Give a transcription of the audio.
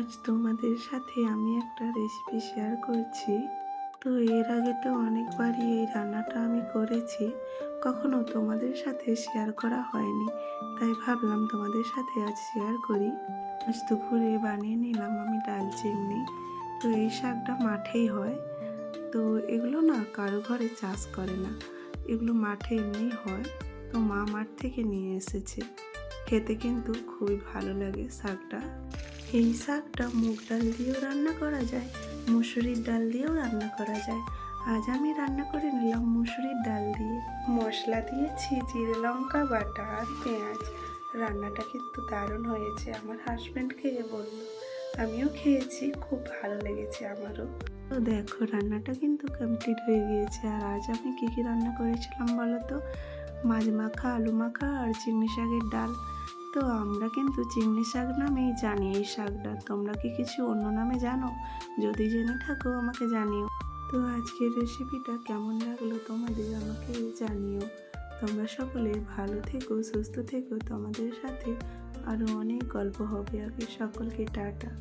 আজ তোমাদের সাথে আমি একটা রেসিপি শেয়ার করছি। তো এর আগে তো অনেকবারই এই রান্নাটা আমি করেছি, কখনো তোমাদের সাথে শেয়ার করা হয়নি, তাই ভাবলাম তোমাদের সাথে আজ শেয়ার করি। আজ দুপুরে বানিয়ে নিলাম আমি ডাল চিংড়ি। তো এই শাকটা মাঠেই হয়। তো এগুলো না কারো ঘরে চাষ করে না, এগুলো মাঠে এমনি হয়। তো মা মাঠ থেকে নিয়ে এসেছে। খেতে কিন্তু খুবই ভালো লাগে শাকটা। এই শাকটা মুগ ডাল দিয়েও রান্না করা যায়, মুসুরির ডাল দিয়েও রান্না করা যায়। আজ আমি রান্না করে নিলাম মুসুরির ডাল দিয়ে। মশলা দিয়েছি জিরে লঙ্কা বাটা আর পেঁয়াজ। রান্নাটা কিন্তু দারুণ হয়েছে, আমার হাজব্যান্ড খেয়ে বলল, আমিও খেয়েছি, খুব ভালো লেগেছে আমারও। তো দেখো রান্নাটা কিন্তু কমপ্লিট হয়ে গিয়েছে। আর আজ আমি কী কী রান্না করেছিলাম বলো তো? মাছ মাখা, আলু মাখা আর চিংড়ি শাকের ডাল। তো আমরা কিন্তু চিংড়ি শাক নামেই জানি এই শাকটা, তোমরা কি কিছু অন্য নামে জানো? যদি জেনে থাকো আমাকে জানিও। তো আজকের রেসিপিটা কেমন লাগলো তোমাদের আমাকে জানিও। তোমরা সকলে ভালো থেকো, সুস্থ থেকো, তোমাদের সাথে আরও অনেক গল্প হবে। আগে সকলকে টাটা।